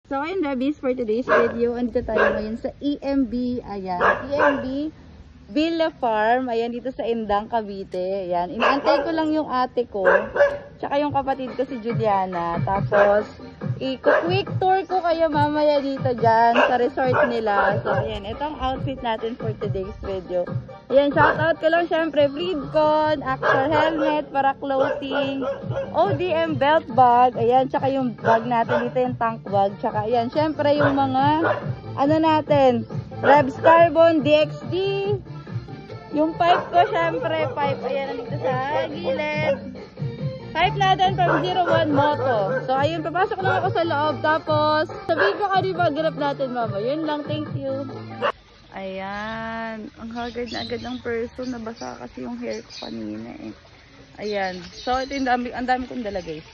So ayun, Rabis, for today's video, andito tayo ngayon sa EMB, ayan, EMB Villa Farm, ayan, dito sa Indang, Cavite, ayan. Inaantay ko lang yung ate ko, tsaka yung kapatid ko si Juliana, tapos i-quick tour ko kayo mamaya dito dyan sa resort nila. So ayan, ito ang outfit natin for today's video. Ayan, shoutout ko lang syempre, Freedcon, Actor Helmet para clothing, ODM belt bag, ayan, tsaka yung bag natin dito, yung tank bag, tsaka ayan, syempre yung mga, ano natin, Rebs Carbon, DXD, yung pipe ko, syempre, pipe, ayan, nandito sa gilid, pipe natin from 01 Moto. So ayun, papasok lang ako sa loob, tapos sabihin ko kanina mag-grab natin mama, yun lang, thank you. Ayan, ang hagad na agad ng person, nabasa kasi yung hair ko kanina eh. Ayan, so ito yung ang dami kong dala guys.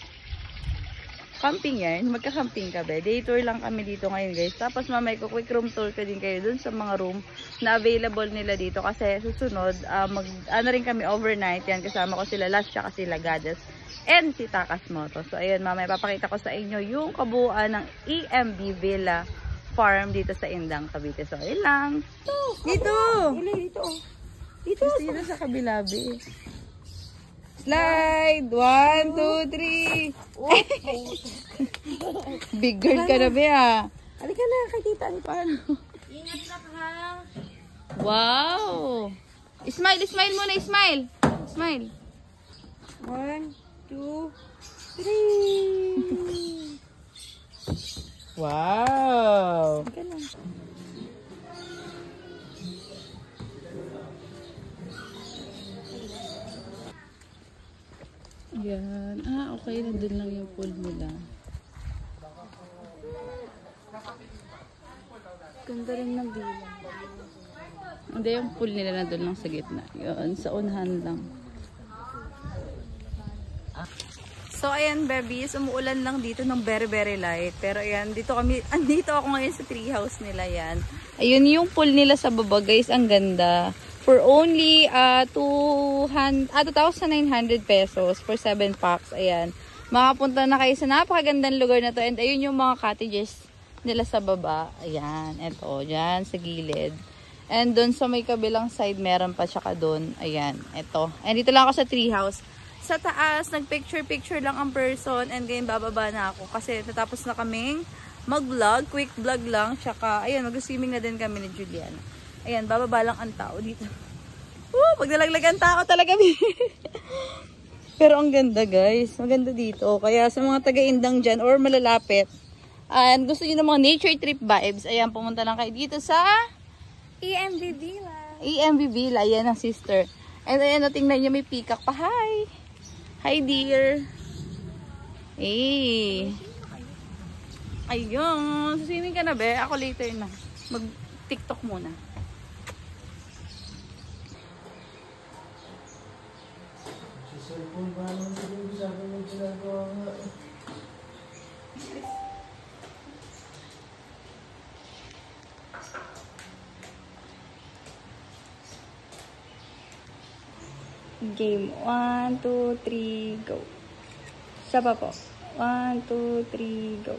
Camping yan, magka-camping ka ba? Day tour lang kami dito ngayon guys. Tapos mamay ko quick room tour ko din kayo dun sa mga room na available nila dito. Kasi susunod, ano rin kami overnight yan. Kasama ko sila Lash, tsaka sila Goddess, and si Takas Moto. So ayun, mamay papakita ko sa inyo yung kabuuan ng EMB Villa Farm dito sa Indang, Cavite. So, ayun lang. Dito! Dito! Dito! Dito sa kabilabi. Slide! 1, 2, 3! Big girl ka na ba ah? Halika na, kay tita. Paano? Ingat na ka. Wow! Smile! Smile muna! Smile! Smile! 1, 2, 3! Wow! Okay lang. Yan. Ah, okay. Nandun lang yung pool nila. Ganda rin ng bilang. Hindi, yung pool nila nandun lang sa gitna. Yun, sa unahan lang. So ayan babies, umuulan lang dito ng very very light. Pero ayan, andito ako ngayon sa tree house nila yan. Ayun yung pool nila sa baba guys, ang ganda. For only 2,900 pesos for 7 packs. Ayan, makapunta na kayo sa napakagandang lugar na to. And ayun yung mga cottages nila sa baba. Ayan, eto, dyan sa gilid. And doon sa may kabilang side, meron pa tsaka doon. Ayan, eto. And dito lang ako sa tree house. Sa taas, nag-picture-picture lang ang person and ngayon bababa na ako kasi natapos na kaming mag-vlog, quick vlog lang, tsaka ayan, mag-swimming na din kami ni Juliana. Ayan, bababa lang ang tao dito. Pag nalaglagan tao talaga. Pero ang ganda guys, maganda dito. Kaya sa mga taga-Indang dyan or malalapit, and gusto nyo ng mga nature trip vibes, ayan, pumunta lang kayo dito sa EMB Villa. EMB Villa, ayan ang sister. And ayan, tingnan nyo, may peacock pa. Hi! Hi dear. Eh. Ayun. Swimming ka na be? Ako later na. Mag-TikTok muna. Game. 1, 2, 3, go. Isa pa po. 1, 2, 3, go.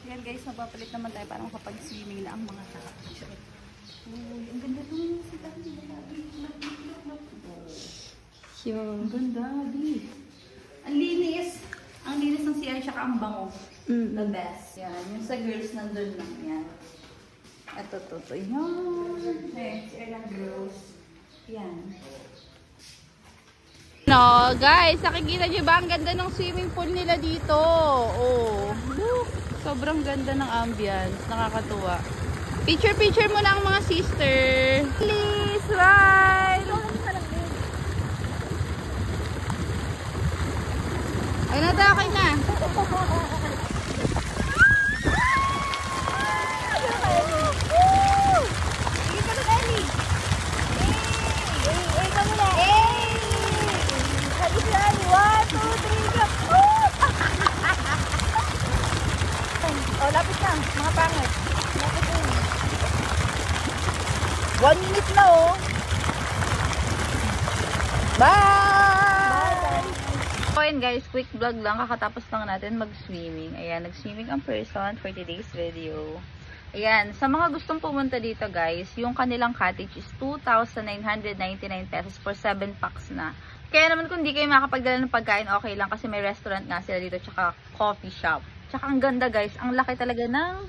Yan guys, mapapalit naman tayo para makapag-swimming na ang mga tao. Uy, ang ganda nung sila. Ang ganda, di. Ang linis. Ang linis ng CR, tsaka ang bango. The best. Yan. Yung sa girls nandun lang. Yan. Ito, to. Yan. Okay, CR ng girls. Yan. No, guys, nakikita nyo ba ang ganda ng swimming pool nila dito? Oh, look, sobrang ganda ng ambience, nakakatuwa. Picture muna ang mga sister. Please, right? Ay, natakay na. Oh, lapit na, mga pangit. Lapit na. 1 minute na oh. ayun guys, quick vlog lang. Kakatapos lang natin mag-swimming. Ayan, nag-swimming ang person for today's video. Ayan, sa mga gustong pumunta dito guys, yung kanilang cottage is 2,999 pesos for 7 packs na. Kaya naman kung di kayo makapagdala ng pagkain, okay lang kasi may restaurant nga sila dito tsaka coffee shop. Tsaka ang ganda guys, ang laki talaga ng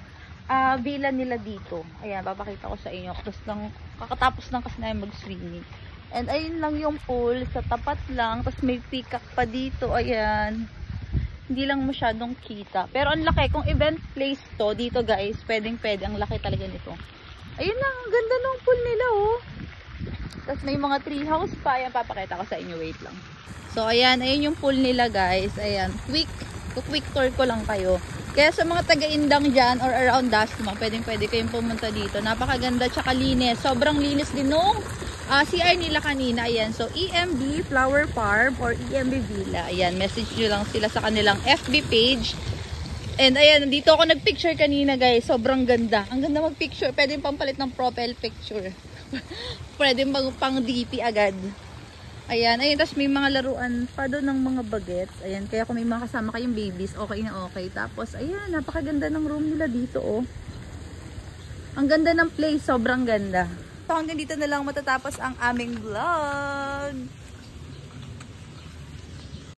villa nila dito. Ayan, papakita ko sa inyo. Kakatapos lang kasi na mag-swimming. And ayun lang yung pool, sa tapat lang. Tapos may peacock pa dito, ayan. Hindi lang masyadong kita. Pero ang laki, kung event place to, dito guys, pwedeng pwede. Ang laki talaga nito. Ayun lang, ang ganda ng pool nila oh. Tapos may mga tree house pa. Ayan, papakita ko sa inyo, wait lang. So ayan, ayun yung pool nila guys. Ayan, quick tour ko lang kayo. Kaya sa mga taga-Indang dyan or around Dasma, pwedeng pwede kayong pumunta dito. Napakaganda tsaka linis. Sobrang linis din nung CR nila kanina. Ayan, so EMB Flower Farm or EMB Villa. Ayan, message nyo lang sila sa kanilang FB page. And ayan, dito ako nagpicture kanina guys. Sobrang ganda. Ang ganda magpicture. Pwede pampalit ng profile picture. Pwede pang DP agad. Ayan, ayun, tapos may mga laruan pa doon ng mga bagets. Ayan, kaya kung may mga kasama kayong babies, okay na okay. Tapos, ayan, napakaganda ng room nila dito, oh. Ang ganda ng place, sobrang ganda. So, hanggang dito na lang matatapos ang aming vlog.